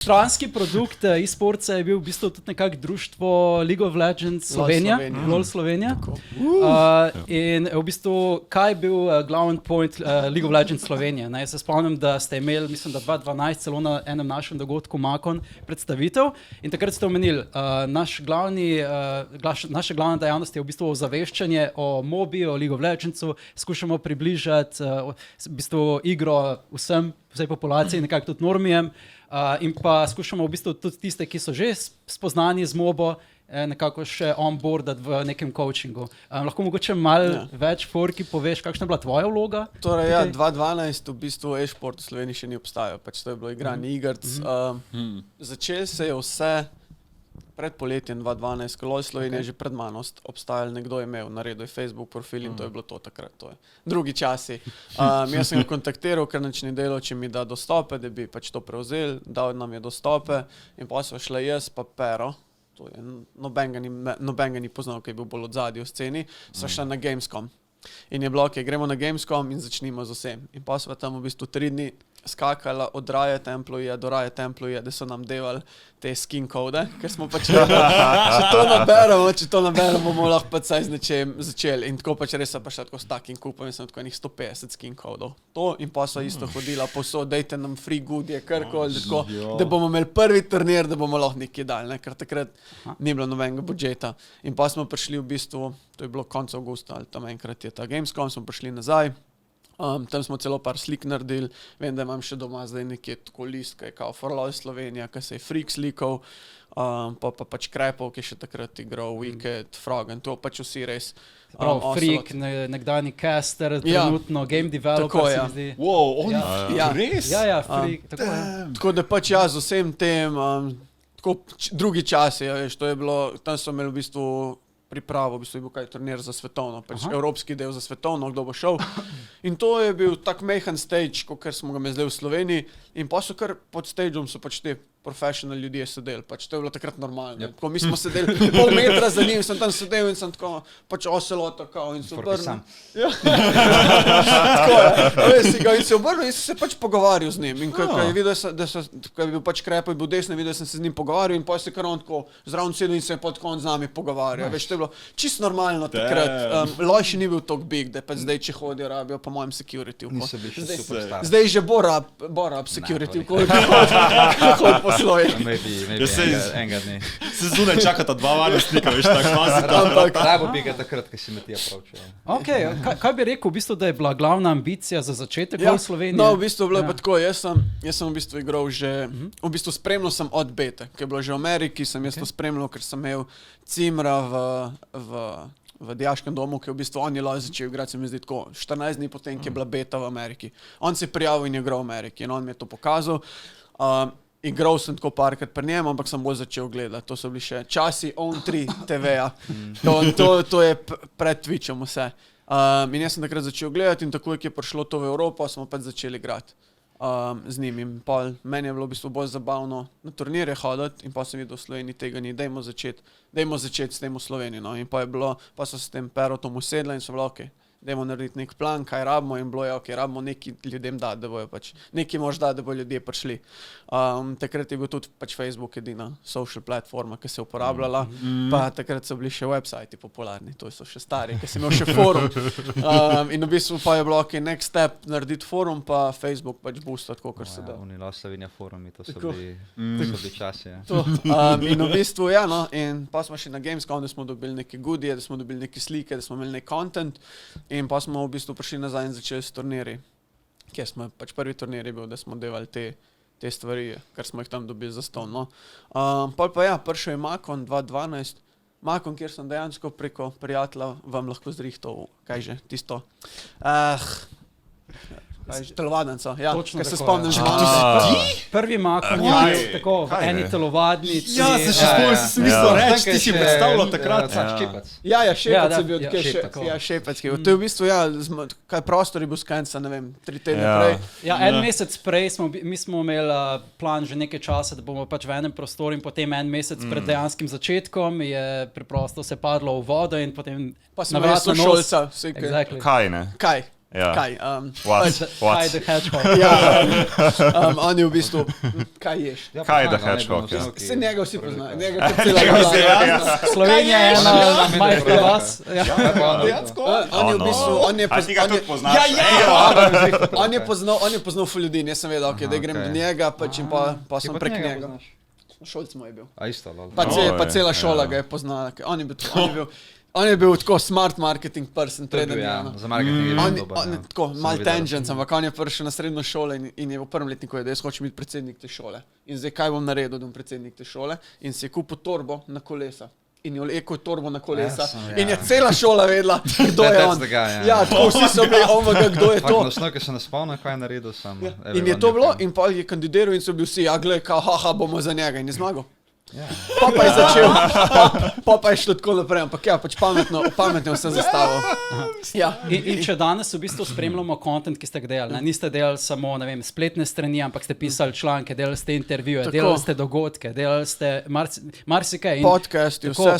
Stranski produkt e-sportsa je bil v bistvu tudi nekako društvo League of Legends Slovenija, LOL Slovenija. In v bistvu, kaj je bil glaven point League of Legends Slovenije? Jaz se spomnim, da ste imeli, mislim, da 2012 celo na enem našem dogodku Makon predstavitev in takrat ste omenili, naša glavna dejavnost je v bistvu ozaveščanje o MOBI, o League of Legendsu, skušamo približati v bistvu igro vsej populaciji, nekako tudi normijem. In pa skušamo v bistvu tudi tiste, ki so že spoznani z MOBO, nekako še onboardati v nekem coachingu. Lahko mogoče malo več Forki poveš, kakšna je bila tvoja vloga? Torej, 2012 v bistvu e-šport v Sloveniji še ni obstajal, pač to je bilo igranje igrc. Začel se je vse pred poletjem 2012, ko LOL Slovenija že pred mano obstajal, nekdo je imel, naredil je Facebook profil in to je bilo to takrat, to je drugi časi. Jaz sem ga kontaktiral, ker nič ni delal, če mi da dostope, da bi pač to prevzel, dal nam je dostope in pa sva šla jaz pa Pero, to je noben ga ni poznal, ki je bil bolj odzadju v sceni, sva šla na Gamescom. In je bilo, gremo na Gamescom in začnimo z vsem. In pa sva tam v bistvu 3 dni skakala od Raje Templuje do Raje Templuje, da so nam devali te skin kode, ker smo pač če to naberemo, bomo lahko pač saj z nečem začeli. In tako pač res pa šla tako s takim kupom in sem tako enih 150 skin kodov. To in pa sva isto hodila posod, dejte nam free goodie, karkoli, tako, da bomo imeli prvi turnir, da bomo lahko nekaj dali, ker takrat ni bilo nobenega budžeta. In pa smo prišli v bistvu, to je bilo konec avgusta, ali tam enkrat je ta Gamescom, smo prišli nazaj. Tam smo celo par slik naredili, vem, da imam še doma zdaj nekje tako list, ki je kao For LOL Slovenija, ki se je Freak slikal, pa pač Krepov, ki je še takrat igral, Wicked, Frog in to pač vsi res. Freak, nekdani caster, trenutno game developer, se mi zdi. Res? Ja, Freak, tako je. Tako da pač z vsem tem, tako drugi časi, veš, to je bilo, tam so imeli v bistvu pripravo, v bistvu je bil kaj turnir za svetovno, pač evropski del za svetovno, kdo bo šel. In to je bil tak mehen stage, kot smo ga imeli zdaj v Sloveniji. In pa so kar pod stageom so pač te professional ljudje sedeli, pač to je bilo takrat normalno. Tako mi smo sedeli pol metra za njim, sem tam sedel in sem tako pač oselota kao in se obrnil. Tako je, in se obrnil in se pač pogovarjal z njim. In ko je videl, da je bil pač Krepov, je bil desno, videl sem se z njim pogovarjal in pa se kar on tako zraven sedel in se je pod konc z nami pogovarjal. Veš, to je bilo čisto normalno takrat. LOL še ni bil tako big, da pa zdaj, če hodijo, rabijo po mojem security. Zdaj že bo rab security, hod Maybe enega dne. Se zunaj čakata 2 varnostnika, veš, tako Rabo bi ga takrat, ko si Matija pravčil. Okay, kaj bi rekel v bistvu, da je bila glavna ambicija za začetek v Sloveniji? No, v bistvu bilo pa tako, jaz sem v bistvu igral že, v bistvu spremljal sem od bete, ki je bilo že v Ameriki, sem jaz to spremljal, ker sem imel Cimra v dijaškem domu, ki je v bistvu on je začel igrati, se mi zdi tako 14 dni potem, ki je bila beta v Ameriki. On se je prijavil in je igral v Ameriki in on mi je to pokazal. Igral sem tako parkrat pri njem, ampak sem bolj začel gledati. To so bili še časi On3 TV-ja. To je pred Twitchom vse. In jaz sem takrat začel gledati in tako, ki je prišlo to v Evropo, smo pač začeli igrati z njim. In pol meni je bilo v bistvu bolj zabavno na turnirje hoditi in pa sem videl v Sloveniji tega ni. Dajmo začeti s tem v Sloveniji. No. In pa je bilo, pa so s tem Perotom usedla in so bilo okej. Dajmo narediti nek plan, kaj rabimo in bilo je, rabimo nekaj ljudem dati, da bojo pač, nekaj mož dati, da bojo ljudje prišli. Takrat je bil tudi pač Facebook edina social platforma, ki se je uporabljala, pa takrat so bili še websajti popularni, to so še stari, ki sem imel še forum. In v bistvu pa je bilo, next step, narediti forum, pa Facebook pač boostati, tako kar se da. LOL Slovenija forumi, to so bili časi. In v bistvu, no, in pa smo še na Gamescom, da smo dobili neke goodie, da smo dobili neke slike, da smo imeli nek content. In pa smo v bistvu prišli nazaj in začeli s turniri, kjer smo, pač prvi turnir je bil, da smo devali te stvari, kar smo jih tam dobili za ston, no. Pol pa prišel je Makon 2012, Makon, kjer sem dejansko preko prijatelja vam lahko zrihtal, kaj že, tisto, telovadnica, ker se spomnim že Prvi Makon je tako v eni telovadnici. Ja, se še spomnim, sem mislil reči, ti si predstavljal takrat. Šepec. Šepec je bil, Šepec je bil. To je v bistvu, kaj prostor je bil skenca, ne vem, 3 tedne prej. En mesec prej mi smo imeli plan že nekaj časa, da bomo pač v enem prostoru in potem en mesec pred dejanskim začetkom je preprosto se padlo v vodo in potem pa smo res šolca. Kaj, ne? Kaj? Ja. Kaj? Kaj the Hedgehog. Ja, on je v bistvu, kaj ješ? Kaj je The Hedgehog, ja? Se njega vsi poznajo, njega kot celega. Slovenija je ena majhna vas. On je v bistvu, A ti ga tudi poznaš? on je poznal ful ljudi, jaz sem vedel, da grem do njega, pač in pa sem prek njega. Šolc moj je bil. A isto, lol. Pa cela šola ga je poznala. On je bil tako smart marketing person, preden je. Za marketing je bil dober. On je tako mal tangents, ampak on je prišel na srednjo šolo in je v prvem letniku, da jaz hočem biti predsednik te šole. In zdaj kaj bom naredil, da bom predsednik te šole? In si je kupil torbo na kolesa. In je vlekel torbo na kolesa. In je cela šola vedela, kdo je on. Ja, tako vsi so bili, kdo je to. Na osnovi se ne spomnim, kaj je naredil sam. In je to bilo, in pa je kandidiral in so bili vsi, glej, haha, bomo za njega in je zmagal. Pa je začel, pa je šlo tako naprej, ampak ja, pač pametno vse zastavil. Ja. In če danes v bistvu spremljamo content, ki ste ga delali, niste delali samo, ne vem, spletne strani, ampak ste pisali članke, delali ste intervjuje, delali ste dogodke, delali ste marsikaj. Podcasti, vse